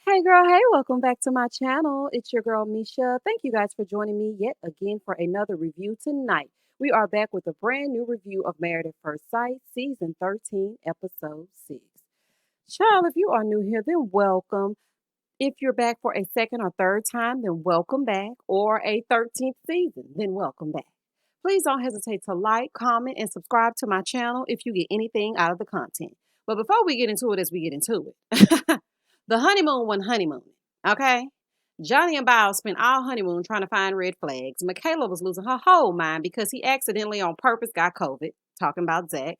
Hey girl, hey, welcome back to my channel. It's your girl Misha. Thank you guys for joining me yet again for another review tonight. We are back with a brand new review of Married at First Sight, Season 13, Episode 6. Child, if you are new here, then welcome. If you're back for a second or third time, then welcome back. Or a 13th season, then welcome back. Please don't hesitate to like, comment, and subscribe to my channel if you get anything out of the content. But before we get into it, as we get into it, the honeymoon went honeymoon, okay? Johnny and Bao spent all honeymoon trying to find red flags. Michaela was losing her whole mind because he accidentally on purpose got COVID, talking about Zach.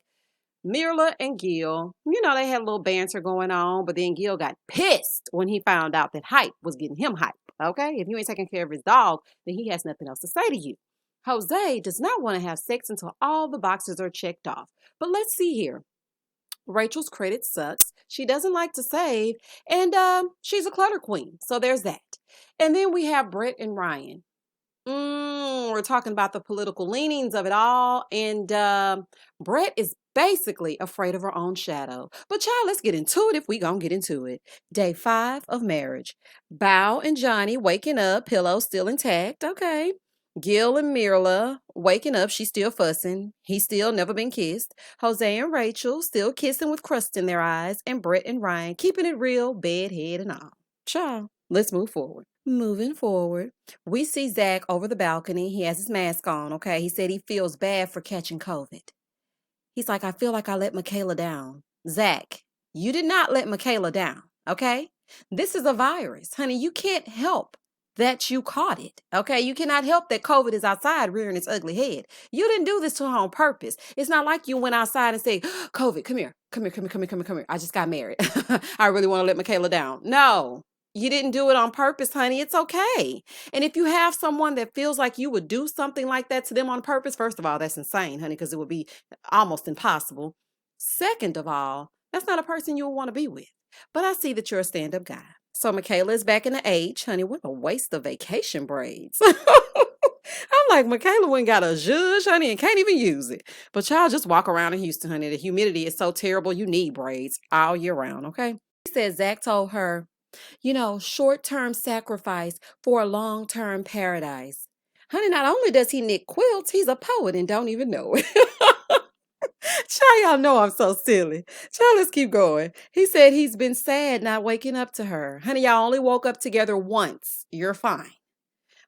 Mirla and Gil, they had a little banter going on, but then Gil got pissed when he found out that Hype was getting him hype. Okay? If you ain't taking care of his dog, then he has nothing else to say to you. Jose does not want to have sex until all the boxes are checked off. But let's see here. Rachel's credit sucks. She doesn't like to save, and she's a clutter queen. So there's that. And then we have Brett and Ryan. We're talking about the political leanings of it all. And Brett is basically afraid of her own shadow. But child, let's get into it if we gonna get into it. Day 5 of marriage. Bao and Johnny waking up, pillow still intact. Okay. Gil and Mirla waking up, she's still fussing. He's still never been kissed. Jose and Rachel still kissing with crust in their eyes. And Brett and Ryan keeping it real, bed, head, and all. Child, let's move forward. Moving forward, we see Zach over the balcony. He has his mask on, okay? He said he feels bad for catching COVID. He's like, I feel like I let Michaela down. Zach, you did not let Michaela down, okay? This is a virus. Honey, you can't help that you caught it, okay? You cannot help that COVID is outside rearing its ugly head. You didn't do this to her on purpose. It's not like you went outside and said, COVID, come here. Come here, come here, come here, come here, come here. I just got married. I really want to let Michaela down. No. You didn't do it on purpose, honey. It's okay. And if you have someone that feels like you would do something like that to them on purpose, first of all, that's insane, honey, because it would be almost impossible. Second of all, that's not a person you would want to be with. But I see that you're a stand-up guy. So Michaela is back in the age, honey. What a waste of vacation braids. I'm like, Michaela went got a zhuzh, honey, and can't even use it. But y'all just walk around in Houston, honey. The humidity is so terrible. You need braids all year round, okay? He said Zach told her, short-term sacrifice for a long-term paradise. Honey, not only does he knit quilts, he's a poet and don't even know it. Child, y'all know I'm so silly. Child, let's keep going. He said he's been sad not waking up to her. Honey, y'all only woke up together once. You're fine.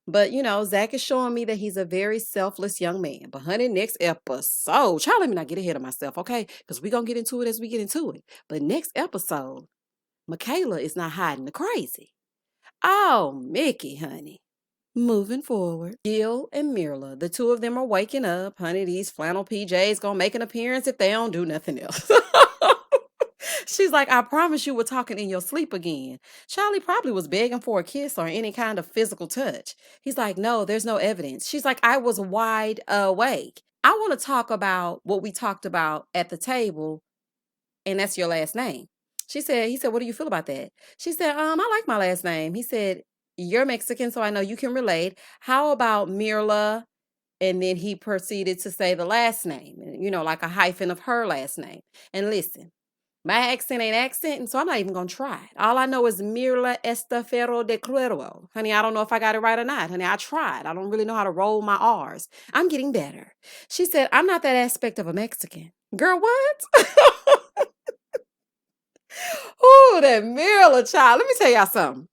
But, Zach is showing me that he's a very selfless young man. But, honey, next episode, child, let me not get ahead of myself, okay? Because we're going to get into it as we get into it. But next episode, Michaela is not hiding the crazy. Oh, Mickey, honey. Moving forward, Gil and Mirla, the two of them are waking up. Honey, these flannel PJs gonna make an appearance if they don't do nothing else. She's like, I promise you were talking in your sleep again. Charlie probably was begging for a kiss or any kind of physical touch. He's like, no, there's no evidence. She's like, I was wide awake. I want to talk about what we talked about at the table, and that's your last name. He said, what do you feel about that? She said, I like my last name. He said, you're Mexican, so I know you can relate. How about Mirla? And then he proceeded to say the last name, like a hyphen of her last name. And listen, my accent ain't accent, so I'm not even going to try it. All I know is Mirla Estaferro de Cuero. Honey, I don't know if I got it right or not. Honey, I tried. I don't really know how to roll my R's. I'm getting better. She said, I'm not that aspect of a Mexican. Girl, what? Oh, that Mirla child. Let me tell y'all something.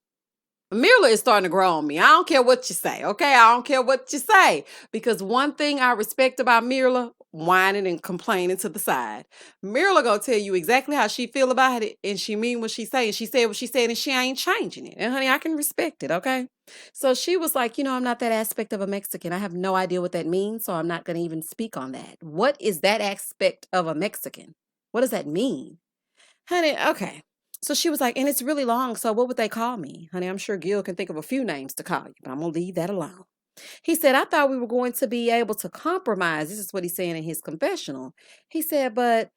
Mirla is starting to grow on me. I don't care what you say, okay? I don't care what you say. Because one thing I respect about Mirla, whining and complaining to the side. Mirla gonna tell you exactly how she feel about it, and she mean what she say, and she said what she said, and she ain't changing it. And honey, I can respect it, okay? So she was like, I'm not that aspect of a Mexican. I have no idea what that means, so I'm not gonna even speak on that. What is that aspect of a Mexican? What does that mean? Honey, okay. So she was like, and it's really long, so what would they call me? Honey, I'm sure Gil can think of a few names to call you, but I'm going to leave that alone. He said, I thought we were going to be able to compromise. This is what he's saying in his confessional. He said, but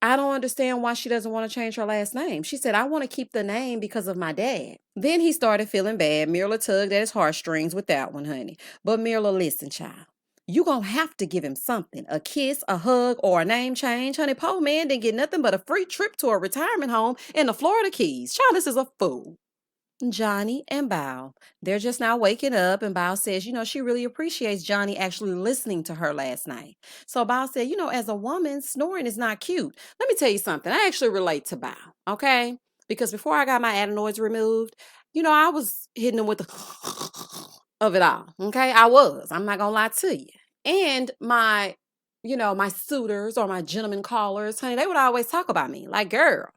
I don't understand why she doesn't want to change her last name. She said, I want to keep the name because of my dad. Then he started feeling bad. Mirla tugged at his heartstrings with that one, honey. But Mirla, listen, child. You gonna have to give him something, a kiss, a hug, or a name change. Honey, poor man didn't get nothing but a free trip to a retirement home in the Florida Keys. Child, this is a fool. Johnny and Bao. They're just now waking up, and Bao says, she really appreciates Johnny actually listening to her last night. So Bao said, as a woman, snoring is not cute. Let me tell you something. I actually relate to Bao, okay? Because before I got my adenoids removed, I was hitting them with the of it all, okay? I was. I'm not gonna lie to you. And my suitors or my gentlemen callers, honey, they would always talk about me like, girl.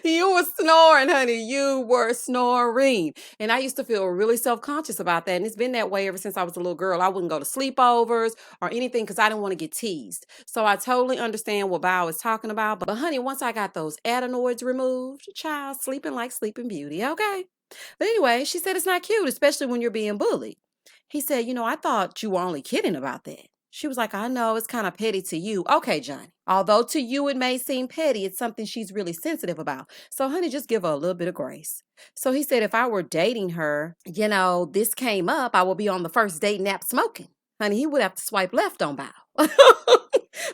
You were snoring, honey. You were snoring. And I used to feel really self-conscious about that. And it's been that way ever since I was a little girl. I wouldn't go to sleepovers or anything because I didn't want to get teased. So I totally understand what Bao is talking about. But honey, once I got those adenoids removed, child, sleeping like Sleeping Beauty, okay? But anyway, she said it's not cute, especially when you're being bullied. He said, I thought you were only kidding about that. She was like, I know it's kind of petty to you. Okay, Johnny. Although to you it may seem petty, it's something she's really sensitive about. So, honey, just give her a little bit of grace. So he said, if I were dating her, this came up, I would be on the first date nap smoking. Honey, he would have to swipe left on Bao.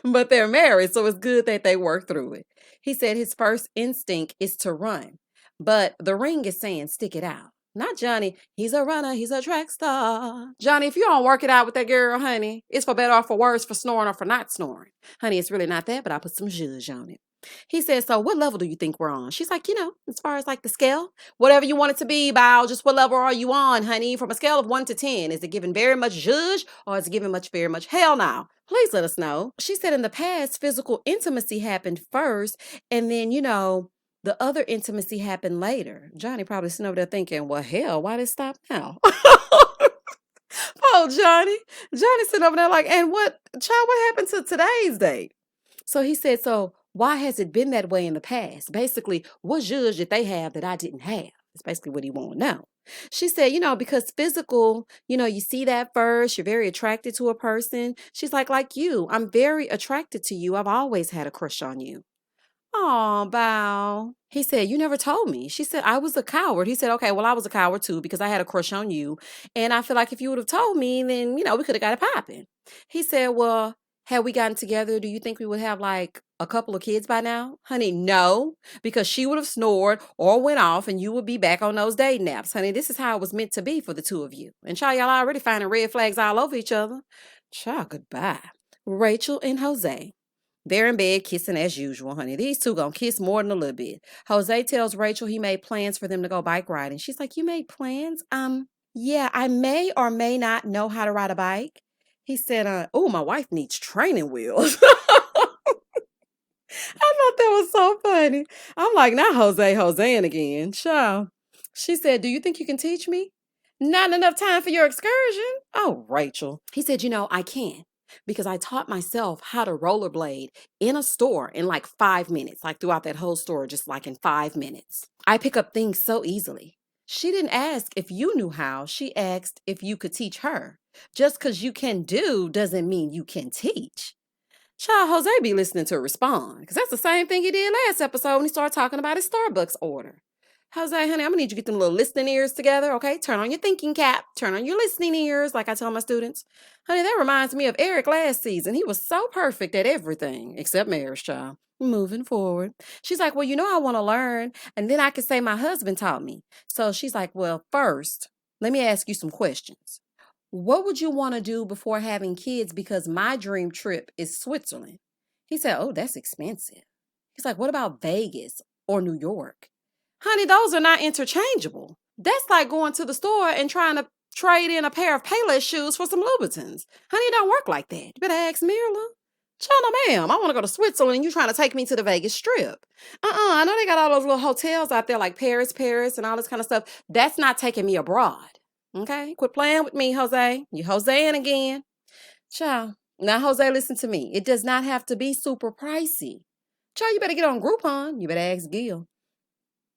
But they're married, so it's good that they work through it. He said his first instinct is to run, but the ring is saying stick it out. Not Johnny. He's a runner. He's a track star. Johnny, if you don't work it out with that girl, honey, it's for better or for worse, for snoring or for not snoring. Honey, it's really not that, but I put some zhuzh on it. He said, so what level do you think we're on? She's like, as far as like the scale, whatever you want it to be, Bao, just what level are you on, honey? From a scale of 1 to 10, is it giving very much zhuzh or is it giving very much hell no? Please let us know. She said in the past, physical intimacy happened first, and then, the other intimacy happened later. Johnny probably sitting over there thinking, well, hell, why did it stop now? Oh, Johnny. Johnny sitting over there like, and what happened to today's date? So he said, so why has it been that way in the past? Basically, what zhuzh did they have that I didn't have? That's basically what he want to know. She said, because physical, you see that first, you're very attracted to a person. She's like you, I'm very attracted to you. I've always had a crush on you. Oh, Bao. He said, you never told me. She said, I was a coward. He said, okay, well, I was a coward too because I had a crush on you. And I feel like if you would have told me, then, we could have got it popping. He said, well, had we gotten together, do you think we would have like a couple of kids by now? Honey, no, because she would have snored or went off and you would be back on those day naps. Honey, this is how it was meant to be for the two of you. And child, y'all already finding red flags all over each other. Child, goodbye. Rachel and Jose. They're in bed kissing as usual, honey. These two gonna kiss more than a little bit. Jose tells Rachel he made plans for them to go bike riding. She's like, you made plans? Yeah, I may or may not know how to ride a bike. He said, oh, my wife needs training wheels. I thought that was so funny. I'm like, not Joseing again. Child. She said, do you think you can teach me? Not enough time for your excursion? Oh, Rachel. He said, I can. Because I taught myself how to rollerblade in a store in like 5 minutes, like throughout that whole store, just like in 5 minutes. I pick up things so easily. She didn't ask if you knew how. She asked if you could teach her. Just because you can do doesn't mean you can teach. Child, Jose be listening to respond because that's the same thing he did last episode when he started talking about his Starbucks order. Jose, honey, I'm going to need you to get them little listening ears together, okay? Turn on your thinking cap. Turn on your listening ears, like I tell my students. Honey, that reminds me of Eric last season. He was so perfect at everything except marriage, child. Moving forward. She's like, well, I want to learn, and then I can say my husband taught me. So she's like, well, first, let me ask you some questions. What would you want to do before having kids? Because my dream trip is Switzerland. He said, oh, that's expensive. He's like, what about Vegas or New York? Honey, those are not interchangeable. That's like going to the store and trying to trade in a pair of Payless shoes for some Louboutins. Honey, it don't work like that. You better ask Mirla. China, ma'am, I want to go to Switzerland and you trying to take me to the Vegas Strip. I know they got all those little hotels out there like Paris, and all this kind of stuff. That's not taking me abroad. Okay? Quit playing with me, Jose. You Joseing again. Child. Now, Jose, listen to me. It does not have to be super pricey. Child, you better get on Groupon. You better ask Gil.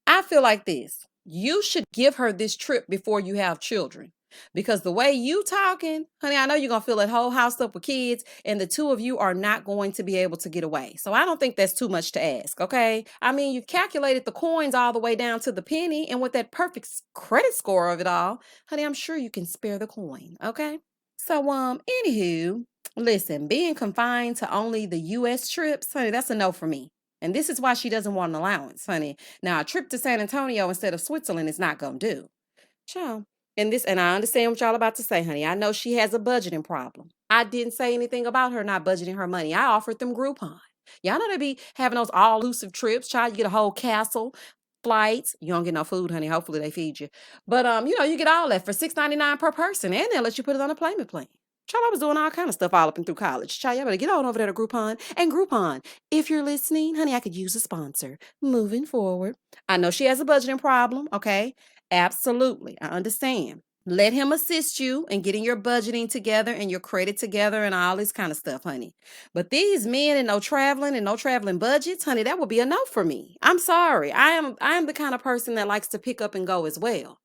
I feel like this. You should give her this trip before you have children. Because the way you talking, honey, I know you're going to fill that whole house up with kids and the two of you are not going to be able to get away. So I don't think that's too much to ask, okay? I mean, you've calculated the coins all the way down to the penny, and with that perfect credit score of it all, honey, I'm sure you can spare the coin, okay? So, anywho, listen, being confined to only the US trips, honey, that's a no for me. And this is why she doesn't want an allowance, honey. Now, a trip to San Antonio instead of Switzerland is not gonna do. Child. And I understand what y'all about to say, honey. I know she has a budgeting problem. I didn't say anything about her not budgeting her money. I offered them Groupon. Y'all know they be having those all inclusive trips. Child, you get a whole castle, flights. You don't get no food, honey. Hopefully they feed you. But you get all that for $6.99 per person, and they'll let you put it on a payment plan. Child, I was doing all kind of stuff all up and through college. Child, y'all better get on over there to Groupon. And Groupon, if you're listening, honey, I could use a sponsor. Moving forward. I know she has a budgeting problem, okay? Absolutely. I understand. Let him assist you in getting your budgeting together and your credit together and all this kind of stuff, honey. But these men and no traveling budgets, honey, that would be a no for me. I'm sorry. I am the kind of person that likes to pick up and go as well.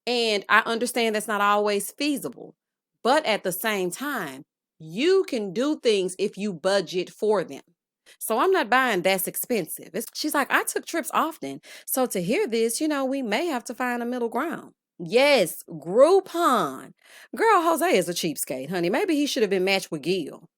And I understand that's not always feasible. But at the same time, you can do things if you budget for them. So I'm not buying that's expensive. She's like, I took trips often. So to hear this, we may have to find a middle ground. Yes, Groupon. Girl, Jose is a cheapskate, honey. Maybe he should have been matched with Gil.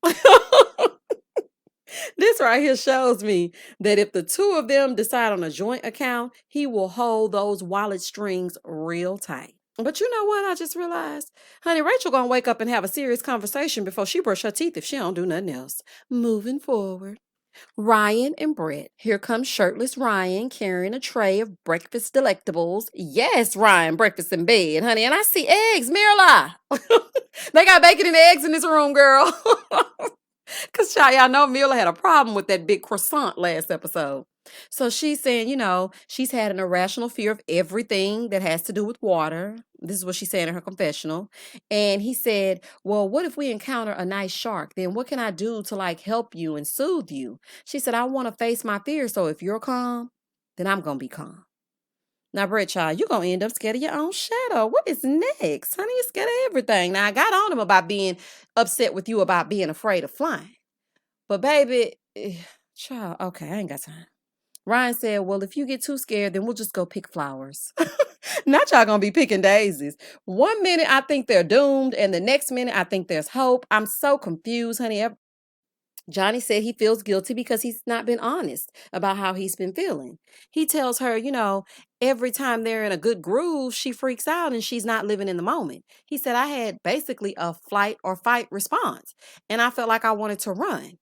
This right here shows me that if the two of them decide on a joint account, he will hold those wallet strings real tight. But you know what? I just realized, honey, Rachel gonna wake up and have a serious conversation before she brush her teeth if she don't do nothing else. Moving forward. Ryan and Brett. Here comes shirtless Ryan carrying a tray of breakfast delectables. Yes, Ryan, breakfast in bed, honey. And I see eggs, Mirla. They got bacon and eggs in this room, girl. Because y'all know Mila had a problem with that big croissant last episode. So she's saying, she's had an irrational fear of everything that has to do with water. This is what she's saying in her confessional. And he said, well, what if we encounter a nice shark? Then what can I do to help you and soothe you? She said, I want to face my fears. So if you're calm, then I'm going to be calm. Now, Brett, child, you're going to end up scared of your own shadow. What is next? Honey, you're scared of everything. Now, I got on him about being upset with you about being afraid of flying. But, baby, child, okay, I ain't got time. Ryan said, well, if you get too scared, then we'll just go pick flowers. Not y'all going to be picking daisies. One minute, I think they're doomed, and the next minute, I think there's hope. I'm so confused, honey. Johnny said he feels guilty because he's not been honest about how he's been feeling. He tells her, every time they're in a good groove, she freaks out and she's not living in the moment. He said, I had basically a flight or fight response, and I felt like I wanted to run.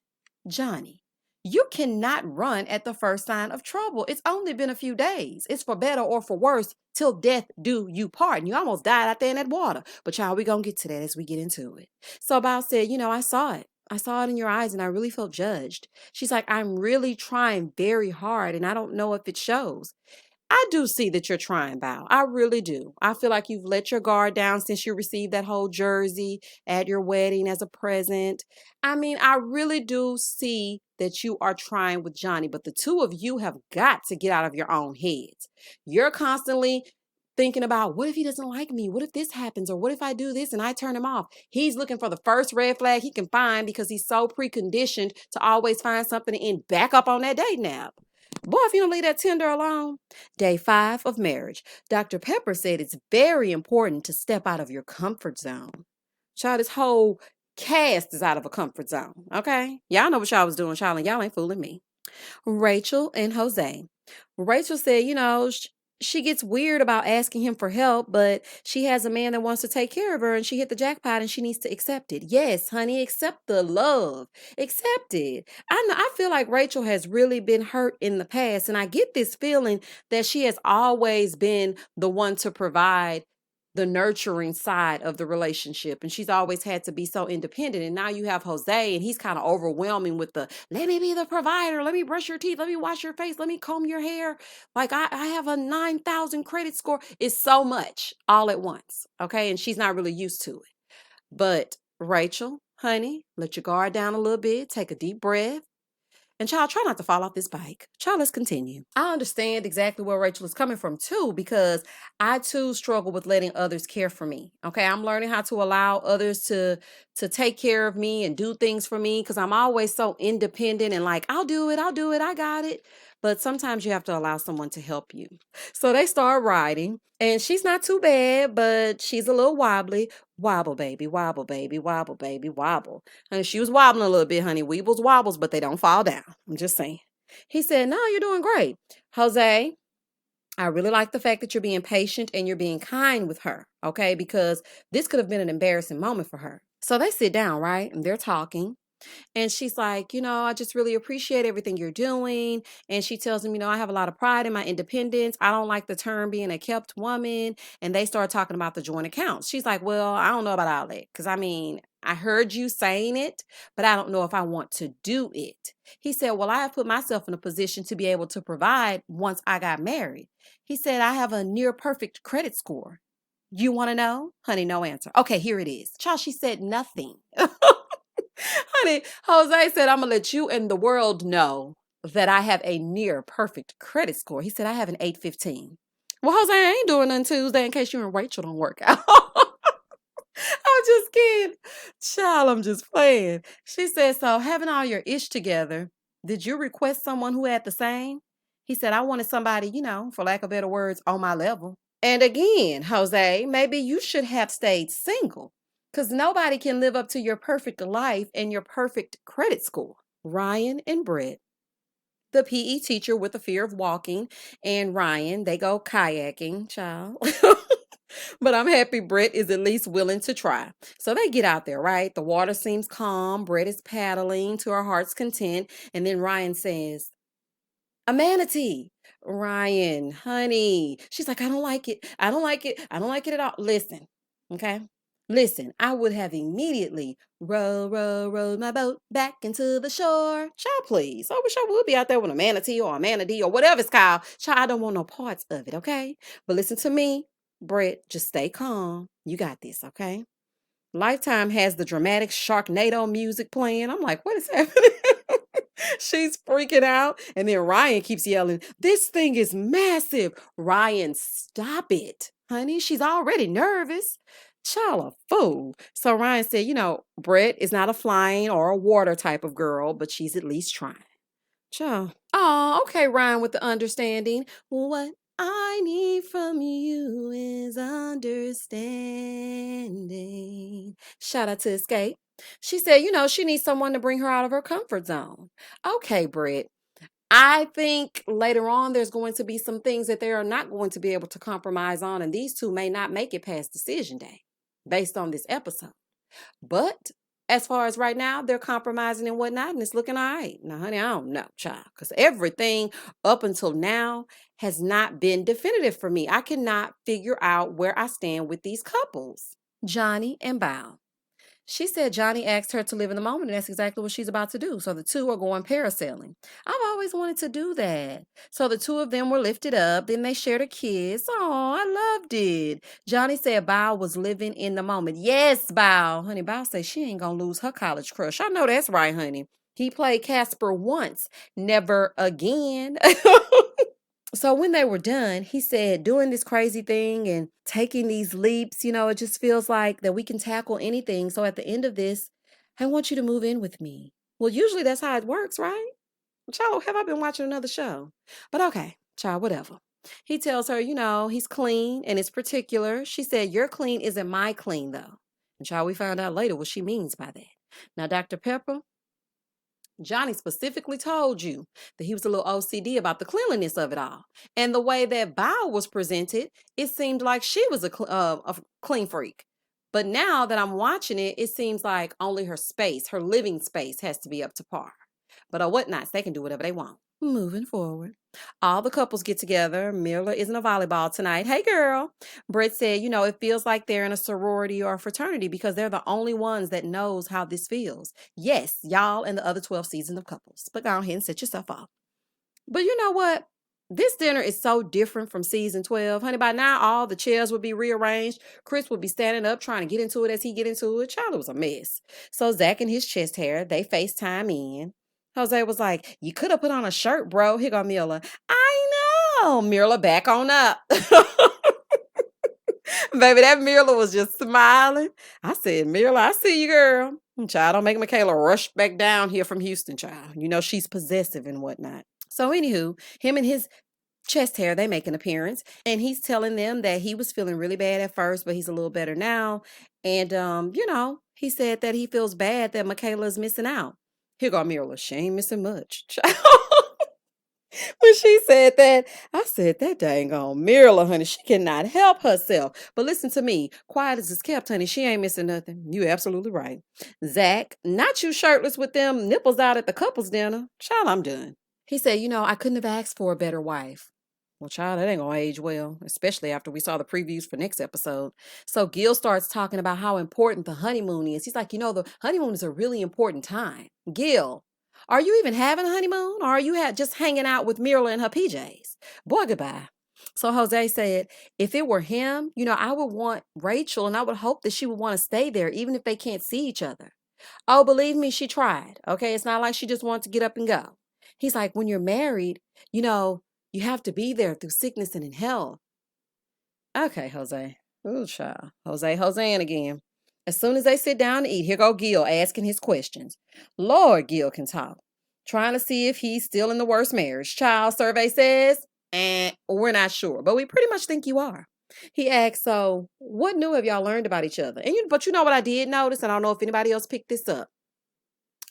Johnny, you cannot run at the first sign of trouble. It's only been a few days. It's for better or for worse till death do you part. And you almost died out there in that water. But y'all, we're going to get to that as we get into it. So Bao said, I saw it. I saw it in your eyes and I really felt judged. She's like, I'm really trying very hard and I don't know if it shows. I do see that you're trying, Bao. I really do. I feel like you've let your guard down since you received that whole jersey at your wedding as a present. I mean, I really do see that you are trying with Johnny, but the two of you have got to get out of your own heads. You're constantly thinking about, what if he doesn't like me? What if this happens? Or what if I do this and I turn him off? He's looking for the first red flag he can find because he's so preconditioned to always find something and back up on that dating app. Boy, if you don't leave that Tinder alone. Day 5 of marriage. Dr. Pepper said it's very important to step out of your comfort zone. Child, this whole cast is out of a comfort zone, okay? Y'all know what y'all was doing, child, and y'all ain't fooling me. Rachel and Jose. Rachel said, she gets weird about asking him for help, but she has a man that wants to take care of her and she hit the jackpot and she needs to accept it. Yes, honey, accept the love. Accept it. I feel like Rachel has really been hurt in the past, and I get this feeling that she has always been the one to provide the nurturing side of the relationship, and she's always had to be so independent. And now you have Jose and he's kind of overwhelming with the, let me be the provider, let me brush your teeth, let me wash your face, let me comb your hair, like I have a 9,000 credit score. It's so much all at once, okay? And she's not really used to it. But Rachel, honey, let your guard down a little bit, take a deep breath. And child, try not to fall off this bike. Child, let's continue. I understand exactly where Rachel is coming from too, because I too struggle with letting others care for me. Okay, I'm learning how to allow others to take care of me and do things for me, because I'm always so independent and like, I'll do it, I got it. but sometimes you have to allow someone to help you. So they start riding, and she's not too bad, but she's a little wobbly. Wobble, baby, wobble, baby, wobble, baby, wobble. And she was wobbling a little bit, honey. Weebles wobbles, but they don't fall down. I'm just saying. He said, no, you're doing great. Jose, I really like the fact that you're being patient and you're being kind with her, okay? Because this could have been an embarrassing moment for her. So they sit down, right? And they're talking. And she's like, I just really appreciate everything you're doing. And she tells him, I have a lot of pride in my independence. I don't like the term being a kept woman. And they start talking about the joint accounts. She's like, well, I don't know about all that. Because I heard you saying it, but I don't know if I want to do it. He said, well, I have put myself in a position to be able to provide once I got married. He said, I have a near perfect credit score. You want to know? Honey, no answer. Okay, here it is. Child, she said nothing. Honey, Jose said, I'm going to let you and the world know that I have a near perfect credit score. He said, I have an 815. Well, Jose, I ain't doing nothing Tuesday in case you and Rachel don't work out. I'm just kidding. Child, I'm just playing. She said, so having all your ish together, did you request someone who had the same? He said, I wanted somebody, for lack of better words, on my level. And again, Jose, maybe you should have stayed single. Because nobody can live up to your perfect life and your perfect credit score. Ryan and Brett, the PE teacher with a fear of walking, and Ryan, they go kayaking, child. But I'm happy Brett is at least willing to try. So they get out there, right? The water seems calm. Brett is paddling to her heart's content. And then Ryan says, a manatee. Ryan, honey. She's like, I don't like it. I don't like it. I don't like it at all. Listen, okay? Listen, I would have immediately rowed my boat back into the shore. Child, please. I wish I would be out there with a manatee or a manatee or whatever it's called. Child, I don't want no parts of it, okay? But listen to me, Brett. Just stay calm. You got this, okay? Lifetime has the dramatic Sharknado music playing. I'm like, what is happening? She's freaking out. And then Ryan keeps yelling, this thing is massive. Ryan, stop it. Honey, she's already nervous. Child, a fool. So Ryan said, Brett is not a flying or a water type of girl, but she's at least trying. Child. Oh, okay, Ryan with the understanding. What I need from you is understanding. Shout out to Escape. She said, she needs someone to bring her out of her comfort zone. Okay, Britt. I think later on there's going to be some things that they are not going to be able to compromise on, and these two may not make it past decision day based on this episode. But as far as right now, they're compromising and whatnot, and it's looking all right. Now, honey, I don't know, child, because everything up until now has not been definitive for me. I cannot figure out where I stand with these couples, Johnny and Bao. She said Johnny asked her to live in the moment, and that's exactly what she's about to do. So the two are going parasailing. I've always wanted to do that. So the two of them were lifted up. Then they shared a kiss. Oh, I loved it. Johnny said Bao was living in the moment. Yes, Bao. Honey, Bao said she ain't going to lose her college crush. I know that's right, honey. He played Casper once, never again. So when they were done, he said, doing this crazy thing and taking these leaps, it just feels like that we can tackle anything. So at the end of this, I want you to move in with me. Well, usually that's how it works, right? Child, have I been watching another show? But okay, child, whatever. He tells her, he's clean and it's particular. She said, your clean isn't my clean, though. And child, we found out later what she means by that. Now, Dr. Pepper, Johnny specifically told you that he was a little OCD about the cleanliness of it all. And the way that Bao was presented, it seemed like she was a clean freak. But now that I'm watching it, it seems like only her space, her living space, has to be up to par. But whatnots, they can do whatever they want. Moving forward. All the couples get together. Mila isn't a volleyball tonight. Hey, girl. Brett said, it feels like they're in a sorority or a fraternity because they're the only ones that knows how this feels. Yes, y'all and the other 12 seasons of couples. But go ahead and set yourself off. But you know what? This dinner is so different from season 12. Honey, by now, all the chairs would be rearranged. Chris would be standing up trying to get into it as he get into it. Child, it was a mess. So Zach and his chest hair, they FaceTime in. Jose was like, you could have put on a shirt, bro. Here go Mila. I know. Mila, back on up. Baby, that Mila was just smiling. I said, Mila, I see you, girl. Child, don't make Michaela rush back down here from Houston, child. She's possessive and whatnot. So anywho, him and his chest hair, they make an appearance, and he's telling them that he was feeling really bad at first, but he's a little better now. And he said that he feels bad that Michaela's missing out. Here go Mirla. She ain't missing much. When she said that, I said, that dang on Mirla, honey. She cannot help herself. But listen to me. Quiet as it's kept, honey. She ain't missing nothing. You absolutely right. Zach, not you shirtless with them nipples out at the couple's dinner. Child, I'm done. He said, I couldn't have asked for a better wife. Well, child, that ain't gonna age well, especially after we saw the previews for next episode. So Gil starts talking about how important the honeymoon is. He's like, the honeymoon is a really important time. Gil, are you even having a honeymoon? Or are you just hanging out with Mirla in her PJs? Boy, goodbye. So Jose said, if it were him, I would want Rachel, and I would hope that she would want to stay there, even if they can't see each other. Oh, believe me, she tried. Okay, it's not like she just wanted to get up and go. He's like, when you're married, you have to be there through sickness and in health. Okay, Jose. Ooh, child. Josean again. As soon as they sit down to eat, here go Gil asking his questions. Lord, Gil can talk. Trying to see if he's still in the worst marriage. Child survey says, we're not sure, but we pretty much think you are. He asked, so what new have y'all learned about each other? But you know what I did notice, and I don't know if anybody else picked this up.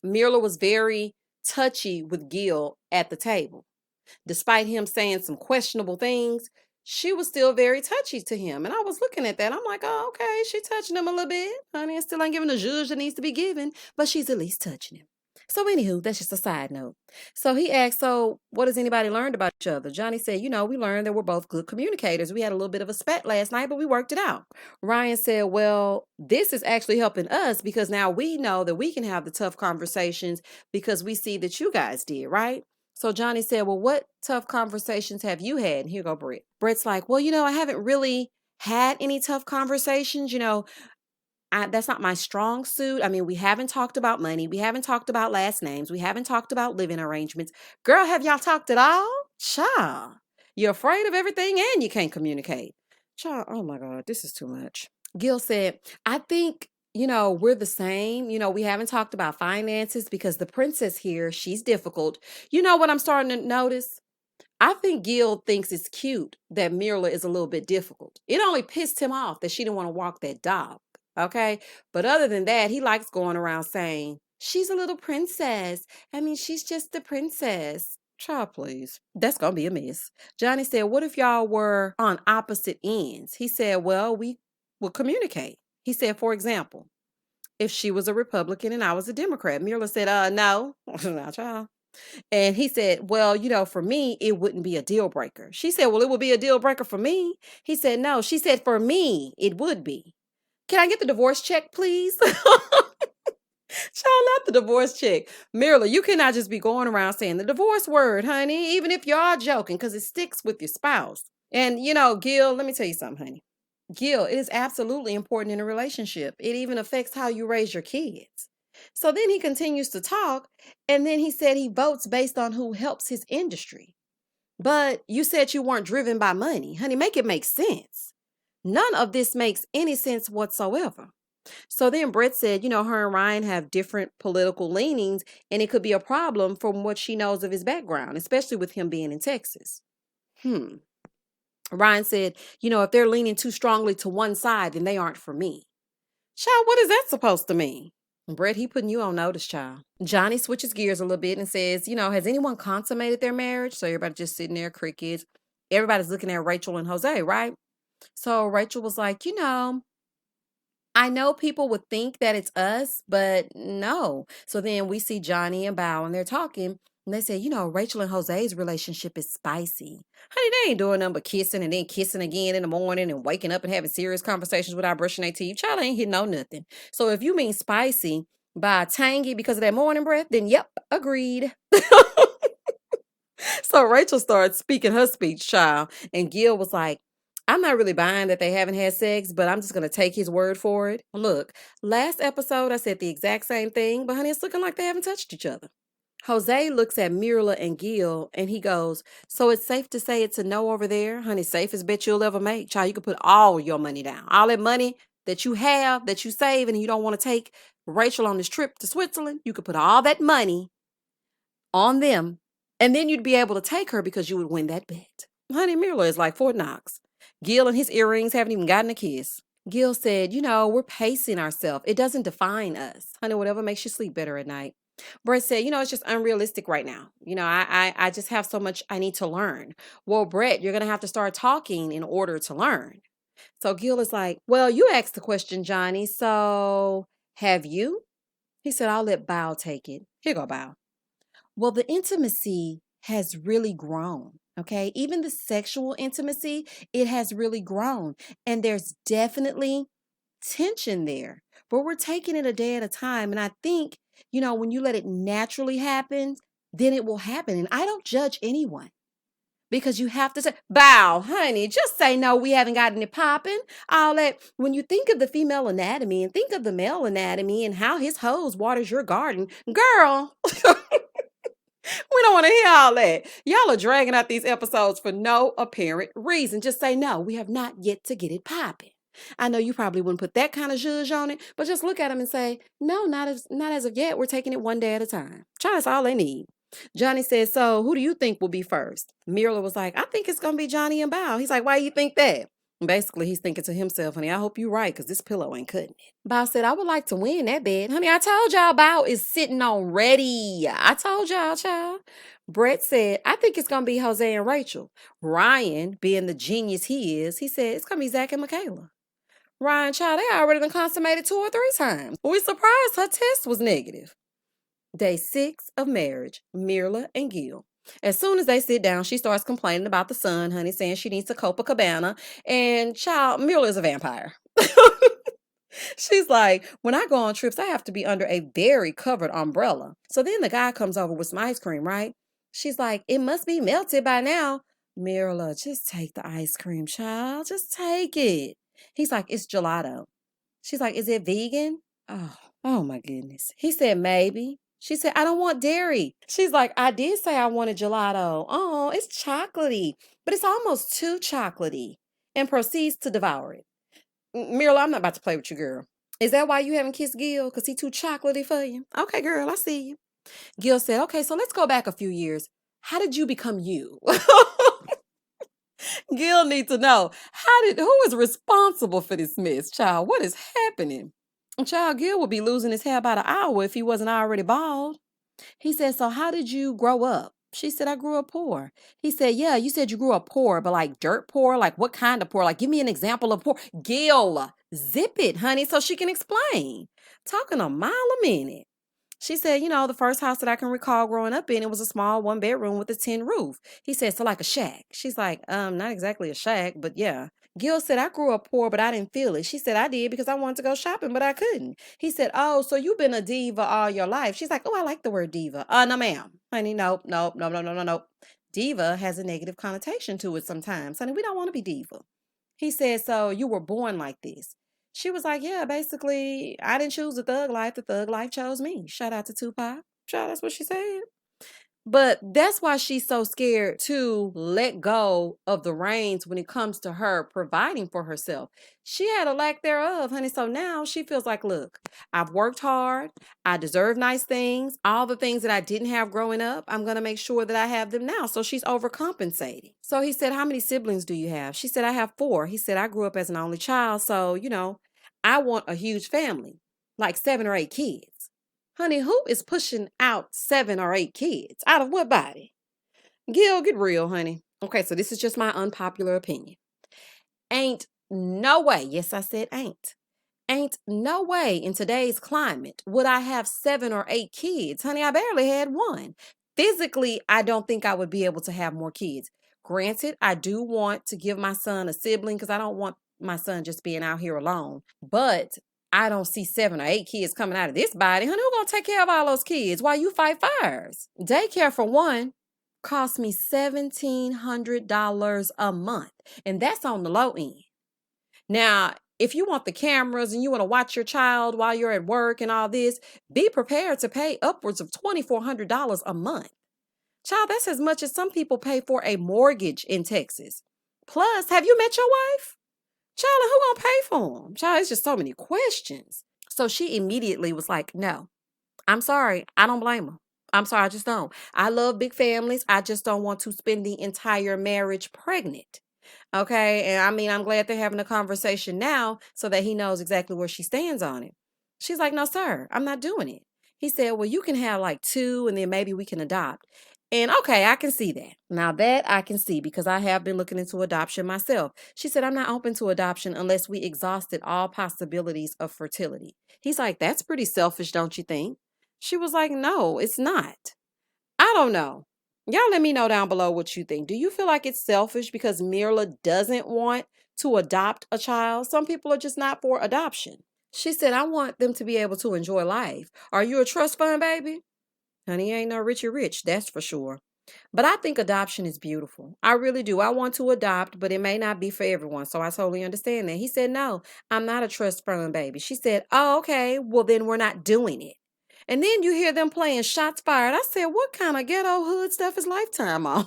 Mirla was very touchy with Gil at the table. Despite him saying some questionable things, she was still very touchy to him. And I was looking at that. I'm like, oh, okay, she's touching him a little bit. Honey, I still ain't giving the zhuzh that needs to be given, but she's at least touching him. So anywho, that's just a side note. So he asked, so what has anybody learned about each other? Johnny said, we learned that we're both good communicators. We had a little bit of a spat last night, but we worked it out. Ryan said, well, this is actually helping us because now we know that we can have the tough conversations because we see that you guys did, right? So Johnny said, well, what tough conversations have you had? And here go Brett. Brett's like, well, I haven't really had any tough conversations. That's not my strong suit. I mean, we haven't talked about money. We haven't talked about last names. We haven't talked about living arrangements. Girl, have y'all talked at all? Child, you're afraid of everything and you can't communicate. Child, oh my God, this is too much. Gil said, I think, we're the same. We haven't talked about finances because the princess here, she's difficult. You know what I'm starting to notice? I think Gil thinks it's cute that Mirla is a little bit difficult. It only pissed him off that she didn't want to walk that dog. Okay. But other than that, he likes going around saying, she's a little princess. I mean, she's just the princess. Child, please. That's going to be a mess. Johnny said, what if y'all were on opposite ends? He said, well, we will communicate. He said, for example, if she was a Republican and I was a Democrat. Mirla said, no. Not child. And he said, well, for me, it wouldn't be a deal breaker. She said, well, it would be a deal breaker for me. He said, no. She said, for me, it would be. Can I get the divorce check, please? Child, not the divorce check. Mirla, you cannot just be going around saying the divorce word, honey, even if you are joking, because it sticks with your spouse. And, Gil, let me tell you something, honey. Gil, it is absolutely important in a relationship. It even affects how you raise your kids. So then he continues to talk, and then he said he votes based on who helps his industry. But you said you weren't driven by money. Honey, make it make sense. None of this makes any sense whatsoever. So then Brett said, her and Ryan have different political leanings, and it could be a problem from what she knows of his background, especially with him being in Texas. Ryan said, if they're leaning too strongly to one side, then they aren't for me. Child, what is that supposed to mean? Brett, he putting you on notice, child. Johnny switches gears a little bit and says, has anyone consummated their marriage? So everybody just sitting there, crickets. Everybody's looking at Rachel and Jose, right? So Rachel was like, I know people would think that it's us, but no. So then we see Johnny and Bao and they're talking. And they say, Rachel and Jose's relationship is spicy. Honey, they ain't doing nothing but kissing and then kissing again in the morning and waking up and having serious conversations without brushing their teeth. Child ain't hitting no nothing. So if you mean spicy by tangy because of that morning breath, then yep, agreed. So Rachel started speaking her speech, child. And Gil was like, I'm not really buying that they haven't had sex, but I'm just going to take his word for it. Look, last episode, I said the exact same thing, but honey, it's looking like they haven't touched each other. Jose looks at Mirla and Gil and he goes, so it's safe to say it's a no over there? Honey, safest bet you'll ever make. Child, you can put all your money down. All that money that you have, that you save, and you don't want to take Rachel on this trip to Switzerland, you could put all that money on them And then you'd be able to take her because you would win that bet. Honey, Mila is like Fort Knox. Gil and his earrings haven't even gotten a kiss. Gil said, we're pacing ourselves. It doesn't define us. Honey, whatever makes you sleep better at night. Brett said, it's just unrealistic right now. I just have so much I need to learn. Well, Brett, you're going to have to start talking in order to learn. So Gil is like, well, you asked the question, Johnny. So have you? He said, I'll let Bao take it. Here you go, Bao. Well, the intimacy has really grown. Okay. Even the sexual intimacy, it has really grown. And there's definitely tension there. But we're taking it a day at a time. And I think, when you let it naturally happen, then it will happen. And I don't judge anyone. Because you have to say, Bow, honey, just say no, we haven't gotten it popping. All that, when you think of the female anatomy and think of the male anatomy and how his hose waters your garden, girl, we don't want to hear all that. Y'all are dragging out these episodes for no apparent reason. Just say no, we have not yet to get it popping. I know you probably wouldn't put that kind of zhuzh on it, but just look at them and say, no, not as of yet. We're taking it one day at a time. That's all they need. Johnny said, so who do you think will be first? Mirla was like, I think it's going to be Johnny and Bao. He's like, why do you think that? Basically, he's thinking to himself, honey, I hope you're right, because this pillow ain't cutting it. Bao said, I would like to win that bed. Honey, I told y'all Bao is sitting on ready. I told y'all, child. Brett said, I think it's going to be Jose and Rachel. Ryan, being the genius he is, he said, it's going to be Zach and Michaela. Ryan, child, they already been consummated 2 or 3 times. We surprised her test was negative. Day 6 of marriage, Mirla and Gil. As soon as they sit down, she starts complaining about the sun, honey, saying she needs a Copacabana. And child, Mirla is a vampire. She's like, when I go on trips, I have to be under a very covered umbrella. So then the guy comes over with some ice cream, right? She's like, it must be melted by now. Mirla, just take the ice cream, child. Just take it. He's like, it's gelato. She's like, is it vegan? Oh my goodness. He said, maybe. She said, I don't want dairy. She's like, I did say I wanted gelato. Oh, it's chocolatey, but it's almost too chocolatey. And proceeds to devour it. Mirla, I'm not about to play with you, girl. Is that why you haven't kissed Gil? Because he too chocolatey for you? Okay, girl, I see you. Gil said, okay, so let's go back a few years. How did you become you? Gil needs to know, who is responsible for this mess, child? What is happening? Child, Gil would be losing his hair by the hour if he wasn't already bald. He said, so how did you grow up? She said, I grew up poor. He said, yeah, you said you grew up poor, but like dirt poor? Like what kind of poor? Like give me an example of poor. Gil, zip it, honey, so she can explain. Talking a mile a minute. She said, the first house that I can recall growing up in, it was a small 1-bedroom with a tin roof. He said, so like a shack. She's like, not exactly a shack, but yeah. Gil said, I grew up poor, but I didn't feel it. She said, I did because I wanted to go shopping, but I couldn't. He said, oh, so you've been a diva all your life. She's like, oh, I like the word diva. No, ma'am. Honey, nope. Diva has a negative connotation to it sometimes. Honey, we don't want to be diva. He said, so you were born like this. She was like, yeah, basically, I didn't choose the thug life. The thug life chose me. Shout out to Tupac. Child, that's what she said. But that's why she's so scared to let go of the reins when it comes to her providing for herself. She had a lack thereof, honey. So now she feels like, look, I've worked hard. I deserve nice things. All the things that I didn't have growing up, I'm going to make sure that I have them now. So she's overcompensating. So he said, how many siblings do you have? She said, I have 4. He said, I grew up as an only child. So, I want a huge family, like 7 or 8 kids. Honey, who is pushing out 7 or 8 kids? Out of what body? Gil, get real, honey. Okay, so this is just my unpopular opinion. Ain't no way, yes, I said ain't no way in today's climate would I have 7 or 8 kids. Honey, I barely had 1. Physically, I don't think I would be able to have more kids. Granted, I do want to give my son a sibling because I don't want my son just being out here alone. But I don't see 7 or 8 kids coming out of this body. Honey, who's going to take care of all those kids while you fight fires? Daycare, for one, cost me $1,700 a month. And that's on the low end. Now, if you want the cameras and you want to watch your child while you're at work and all this, be prepared to pay upwards of $2,400 a month. Child, that's as much as some people pay for a mortgage in Texas. Plus, have you met your wife? Child, who gonna pay for them? Child, it's just so many questions. So she immediately was like, no, I'm sorry. I don't blame her. I'm sorry, I just don't. I love big families. I just don't want to spend the entire marriage pregnant. Okay. And I mean, I'm glad they're having a conversation now so that he knows exactly where she stands on it. She's like, no, sir, I'm not doing it. He said, well, you can have like two and then maybe we can adopt. And okay, I can see that. Now that I can see because I have been looking into adoption myself. She said, I'm not open to adoption unless we exhausted all possibilities of fertility. He's like, that's pretty selfish, don't you think? She was like, no, it's not. I don't know. Y'all let me know down below what you think. Do you feel like it's selfish because Mirla doesn't want to adopt a child? Some people are just not for adoption. She said, I want them to be able to enjoy life. Are you a trust fund baby? Honey, ain't no Richie Rich, that's for sure. But I think adoption is beautiful. I really do. I want to adopt, but it may not be for everyone. So I totally understand that. He said, no, I'm not a trust fund baby. She said, oh, okay. Well, then we're not doing it. And then you hear them playing shots fired. I said, what kind of ghetto hood stuff is Lifetime on?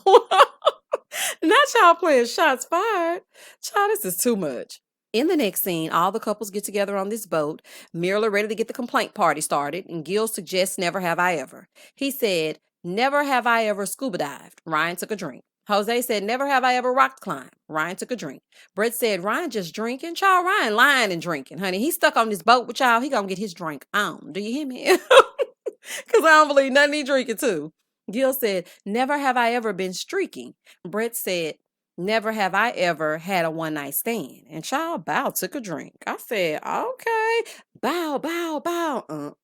Not y'all playing shots fired. Child, this is too much. In the next scene, all the couples get together on this boat. Mirla ready to get the complaint party started, and Gil suggests never have I ever. He said, never have I ever scuba dived. Ryan took a drink. Jose said, never have I ever rock climbed. Ryan took a drink. Brett said, Ryan just drinking. Child, Ryan lying and drinking, honey. He's stuck on this boat with y'all. He gonna get his drink on. Do you hear me? Because I don't believe nothing he drinking too. Gil said, never have I ever been streaking. Brett said, never have I ever had a one night stand. And child, Bow took a drink. I said, okay. Bow, bow, bow.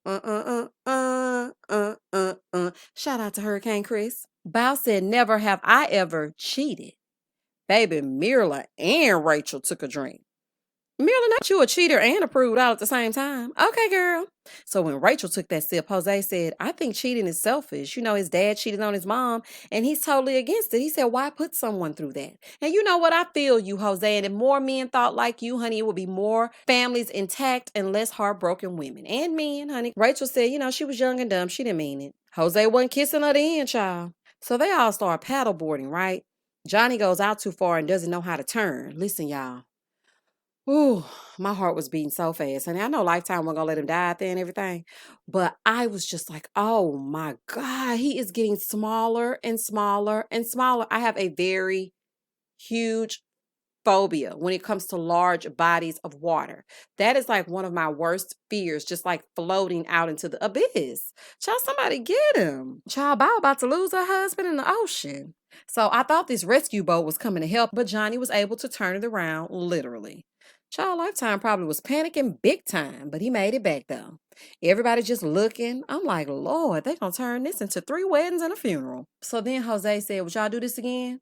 Shout out to Hurricane Chris. Bow said, never have I ever cheated. Baby, Mirla and Rachel took a drink. Mirla, not you a cheater and a prude all at the same time. Okay, girl. So when Rachel took that sip, Jose said, I think cheating is selfish. You know, his dad cheated on his mom, and he's totally against it. He said, why put someone through that? And you know what? I feel you, Jose. And if more men thought like you, honey, it would be more families intact and less heartbroken women. And men, honey. Rachel said, you know, she was young and dumb. She didn't mean it. Jose wasn't kissing her then, child. So they all start paddleboarding, right? Johnny goes out too far and doesn't know how to turn. Listen, y'all. Ooh, my heart was beating so fast. And I know Lifetime wasn't gonna let him die out there and everything. But I was just like, oh my God, he is getting smaller and smaller and smaller. I have a very huge phobia when it comes to large bodies of water. That is like one of my worst fears, just like floating out into the abyss. Child, somebody get him. Child, Bow about to lose her husband in the ocean. So I thought this rescue boat was coming to help, but Johnny was able to turn it around, literally. Child, Lifetime probably was panicking big time, but he made it back though. Everybody just looking. I'm like, Lord, they gonna turn this into 3 weddings and a funeral. So then Jose said, would y'all do this again?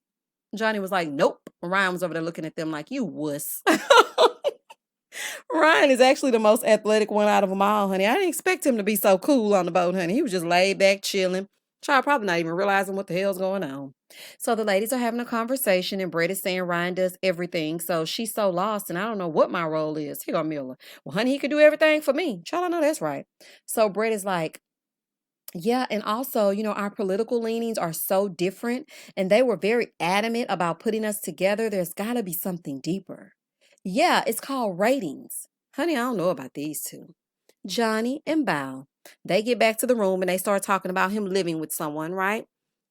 Johnny was like, nope. Ryan was over there looking at them like, you wuss. Ryan is actually the most athletic one out of them all, honey. I didn't expect him to be so cool on the boat, honey. He was just laid back, chilling. Child probably not even realizing what the hell's going on. So the ladies are having a conversation, and Brett is saying Ryan does everything. So she's so lost, and I don't know what my role is. Here go Miller. Well, honey, he could do everything for me. Child, I know that's right. So Brett is like, yeah, and also, you know, our political leanings are so different, and they were very adamant about putting us together. There's got to be something deeper. Yeah, it's called ratings. Honey, I don't know about these two. Johnny and Bow. They get back to the room and they start talking about him living with someone, right?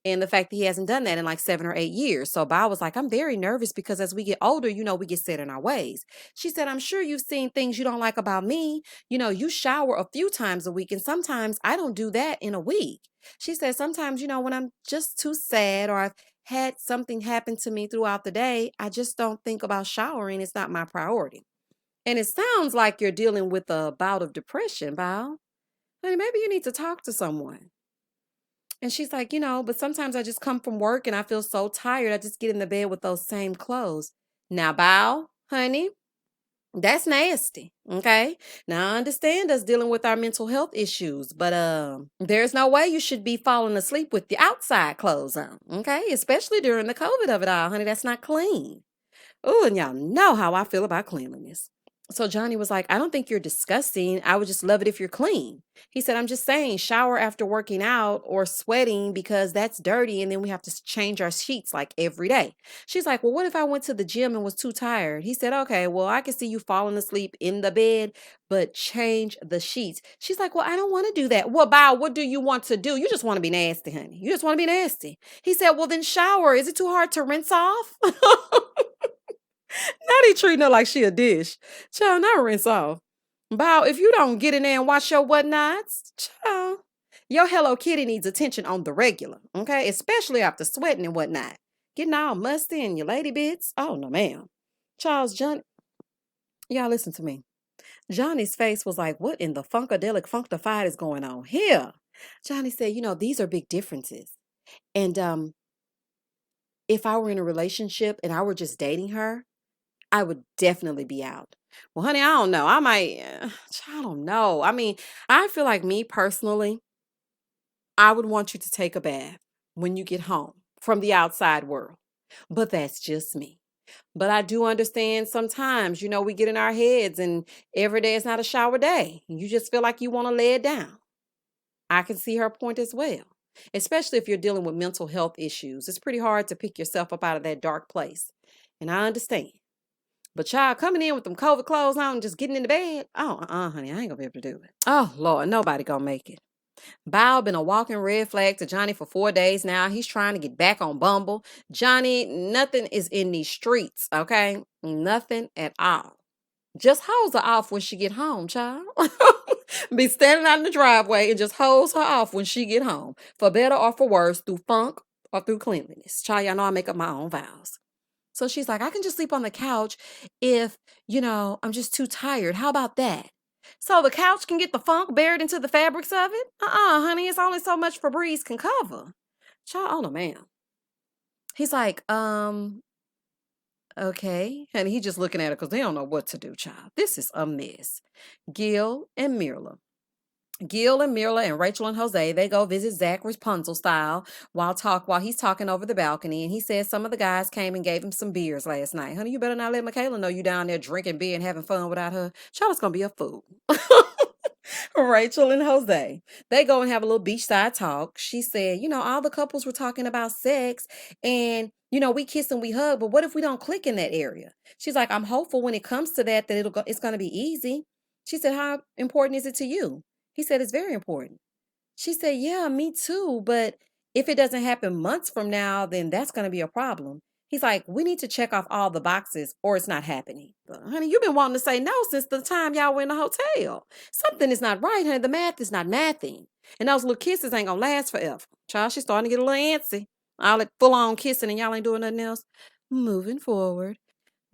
And the fact that he hasn't done that in like 7 or 8 years. So Bow was like, I'm very nervous because as we get older, you know, we get set in our ways. She said, I'm sure you've seen things you don't like about me. You know, you shower a few times a week, and sometimes I don't do that in a week. She said, sometimes, you know, when I'm just too sad or I've had something happen to me throughout the day, I just don't think about showering. It's not my priority. And it sounds like you're dealing with a bout of depression, Bow. Honey, maybe you need to talk to someone. And she's like, you know, but sometimes I just come from work and I feel so tired. I just get in the bed with those same clothes. Now, Bow, honey, that's nasty. Okay. Now I understand us dealing with our mental health issues, but there's no way you should be falling asleep with the outside clothes on. Okay. Especially during the COVID of it all, honey. That's not clean. Oh, and y'all know how I feel about cleanliness. So Johnny was like, I don't think you're disgusting. I would just love it if you're clean. He said, I'm just saying, shower after working out or sweating because that's dirty. And then we have to change our sheets like every day. She's like, well, what if I went to the gym and was too tired? He said, okay, well, I can see you falling asleep in the bed, but change the sheets. She's like, well, I don't want to do that. Well, Bow, what do you want to do? You just want to be nasty, honey. You just want to be nasty. He said, well, then shower. Is it too hard to rinse off? Now they treating her like she a dish. Child, not rinse off. Bow, if you don't get in there and wash your whatnots, child, your Hello Kitty needs attention on the regular, okay? Especially after sweating and whatnot. Getting all musty in your lady bits. Oh, no, ma'am. Charles, Johnny, y'all listen to me. Johnny's face was like, what in the funkadelic functified is going on here? Johnny said, these are big differences. And if I were in a relationship and I were just dating her, I would definitely be out. Well, honey, I don't know. I might, I don't know. I mean, I feel like me personally, I would want you to take a bath when you get home from the outside world. But that's just me. But I do understand sometimes, we get in our heads and every day is not a shower day. You just feel like you want to lay it down. I can see her point as well, especially if you're dealing with mental health issues. It's pretty hard to pick yourself up out of that dark place. And I understand. But child coming in with them COVID clothes on and just getting in the bed. Oh, honey, I ain't gonna be able to do it. Oh, Lord, nobody gonna make it. Bow been a walking red flag to Johnny for 4 days now. He's trying to get back on Bumble. Johnny, nothing is in these streets, okay? Nothing at all. Just hose her off when she get home, child. Be standing out in the driveway and just hose her off when she get home. For better or for worse, through funk or through cleanliness. Child, y'all know I make up my own vows. So she's like, I can just sleep on the couch if, I'm just too tired. How about that? So the couch can get the funk buried into the fabrics of it? Honey, it's only so much Febreze can cover. Child, oh no, ma'am. He's like, okay. And he just looking at her because they don't know what to do, child. This is a mess. Gil and Mirla and Rachel and Jose, they go visit Zach Rapunzel style while he's talking over the balcony. And he says some of the guys came and gave him some beers last night. Honey, you better not let Michaela know you down there drinking beer and having fun without her. Charlotte's going to be a fool. Rachel and Jose, they go and have a little beachside talk. She said, all the couples were talking about sex and, we kiss and we hug, but what if we don't click in that area? She's like, I'm hopeful when it comes to that it's going to be easy. She said, how important is it to you? He said, it's very important. She said, yeah, me too. But if it doesn't happen months from now, then that's going to be a problem. He's like, we need to check off all the boxes or it's not happening. But, honey, you've been wanting to say no since the time y'all were in the hotel. Something is not right, honey. The math is not mathing. And those little kisses ain't going to last forever. Child, she's starting to get a little antsy. All that full-on kissing and y'all ain't doing nothing else. Moving forward,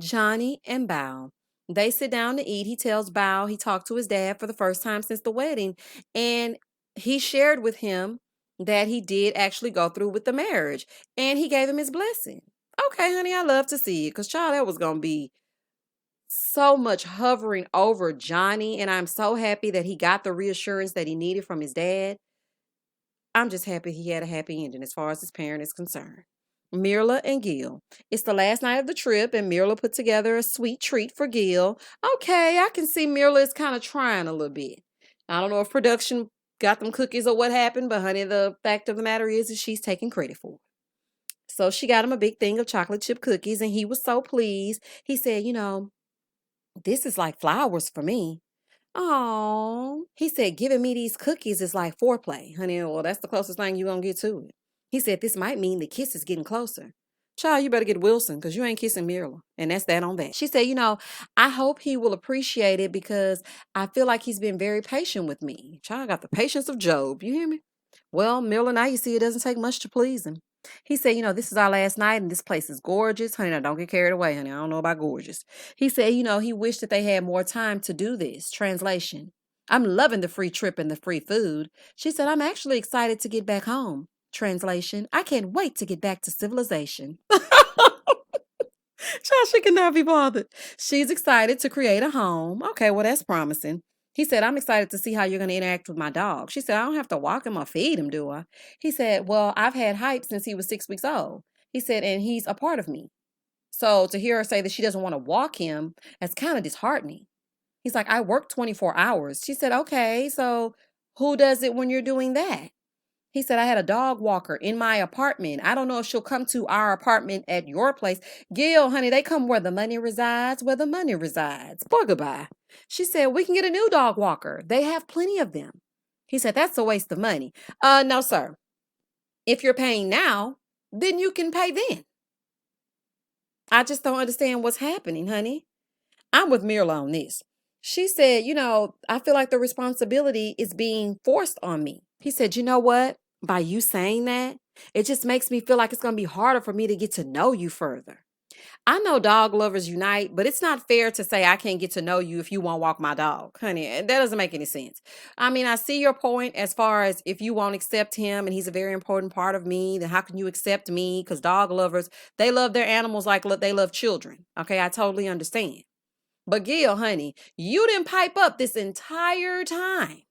Johnny and Bao. They sit down to eat. He tells Bao he talked to his dad for the first time since the wedding. And he shared with him that he did actually go through with the marriage. And he gave him his blessing. Okay, honey, I love to see it. Because, child, that was going to be so much hovering over Johnny. And I'm so happy that he got the reassurance that he needed from his dad. I'm just happy he had a happy ending as far as his parent is concerned. Mirla and Gil. It's the last night of the trip, and Mirla put together a sweet treat for Gil. Okay, I can see Mirla is kind of trying a little bit. I don't know if production got them cookies or what happened, but honey, the fact of the matter is she's taking credit for it. So she got him a big thing of chocolate chip cookies, and he was so pleased. He said, this is like flowers for me. Oh, he said, giving me these cookies is like foreplay, honey. Well, that's the closest thing you're going to get to it. He said, this might mean the kiss is getting closer. Child, you better get Wilson because you ain't kissing Mirla. And that's that on that. She said, I hope he will appreciate it because I feel like he's been very patient with me. Child, got the patience of Job. You hear me? Well, Mirla, now you see it doesn't take much to please him. He said, this is our last night and this place is gorgeous. Honey, now don't get carried away, honey. I don't know about gorgeous. He said, he wished that they had more time to do this. Translation. I'm loving the free trip and the free food. She said, I'm actually excited to get back home. Translation. I can't wait to get back to civilization. Child, she cannot be bothered. She's excited to create a home. Okay, well, that's promising. He said, I'm excited to see how you're going to interact with my dog. She said, I don't have to walk him or feed him, do I? He said, well, I've had Hype since he was 6 weeks old. He said, and he's a part of me. So to hear her say that she doesn't want to walk him, that's kind of disheartening. He's like, I work 24 hours. She said, okay, so who does it when you're doing that? He said, I had a dog walker in my apartment. I don't know if she'll come to our apartment at your place. Gil, honey, they come where the money resides, where the money resides. Boy, goodbye. She said, we can get a new dog walker. They have plenty of them. He said, that's a waste of money. No, sir. If you're paying now, then you can pay then. I just don't understand what's happening, honey. I'm with Mirla on this. She said, I feel like the responsibility is being forced on me. He said, you know what? By you saying that, it just makes me feel like it's going to be harder for me to get to know you further. I know dog lovers unite, but it's not fair to say I can't get to know you if you won't walk my dog, honey. That doesn't make any sense. I mean, I see your point as far as if you won't accept him and he's a very important part of me, then how can you accept me? Because dog lovers, they love their animals like they love children. Okay, I totally understand. But Gil, honey, you didn't pipe up this entire time.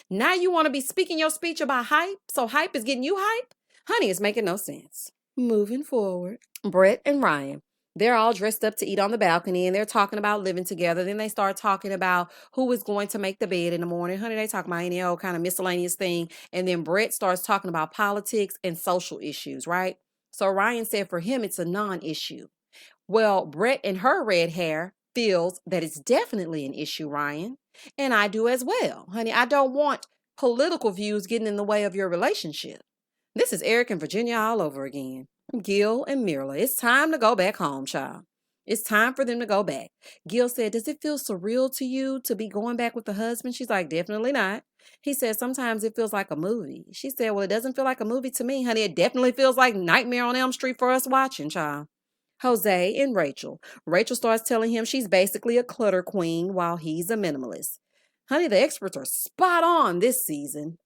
Now you want to be speaking your speech about hype? So hype is getting you hype? Honey, it's making no sense. Moving forward, Brett and Ryan, they're all dressed up to eat on the balcony and they're talking about living together. Then they start talking about who is going to make the bed in the morning. Honey, they talk about any old kind of miscellaneous thing. And then Brett starts talking about politics and social issues, right? So Ryan said for him, it's a non-issue. Well, Brett and her red hair feels that it's definitely an issue, Ryan. And I do as well. Honey, I don't want political views getting in the way of your relationship. This is Eric and Virginia all over again. Gil and Mirla, it's time to go back home, child. It's time for them to go back. Gil said, does it feel surreal to you to be going back with the husband? She's like, definitely not. He said, sometimes it feels like a movie. She said, well, it doesn't feel like a movie to me, honey. It definitely feels like Nightmare on Elm Street for us watching, child. Jose and Rachel. Rachel starts telling him she's basically a clutter queen while he's a minimalist. Honey, the experts are spot on this season.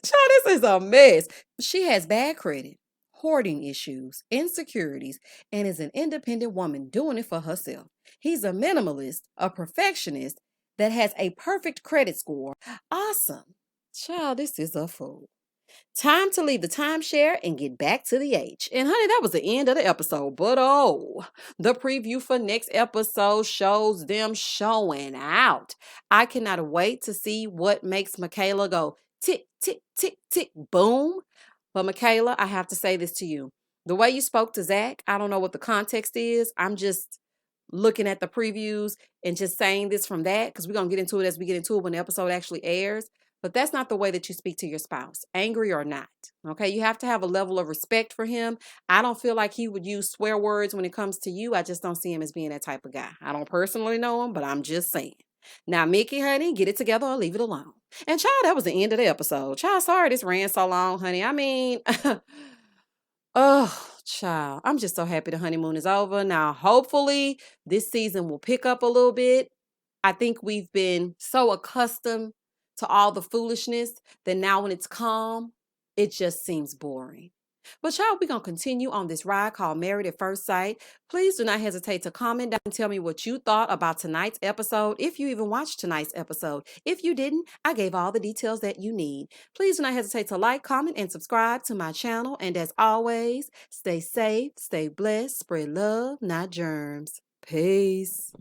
Child, this is a mess. She has bad credit, hoarding issues, insecurities, and is an independent woman doing it for herself. He's a minimalist, a perfectionist that has a perfect credit score. Awesome. Child, this is a fool. Time to leave the timeshare and get back to the H. And honey, that was the end of the episode. But the preview for next episode shows them showing out. I cannot wait to see what makes Michaela go tick, tick, tick, tick, boom. But Michaela, I have to say this to you. The way you spoke to Zach, I don't know what the context is. I'm just looking at the previews and just saying this from that because we're going to get into it as we get into it when the episode actually airs. But that's not the way that you speak to your spouse, angry or not. Okay, you have to have a level of respect for him. I don't feel like he would use swear words when it comes to you. I just don't see him as being that type of guy. I don't personally know him, but I'm just saying. Now, Mickey, honey, get it together or leave it alone. And child, that was the end of the episode. Child, sorry this ran so long, honey. I mean, oh, child, I'm just so happy the honeymoon is over. Now, hopefully this season will pick up a little bit. I think we've been so accustomed to all the foolishness that now when it's calm, it just seems boring. But y'all, we're going to continue on this ride called Married at First Sight. Please do not hesitate to comment down and tell me what you thought about tonight's episode, if you even watched tonight's episode. If you didn't, I gave all the details that you need. Please do not hesitate to like, comment, and subscribe to my channel. And as always, stay safe, stay blessed, spread love, not germs. Peace.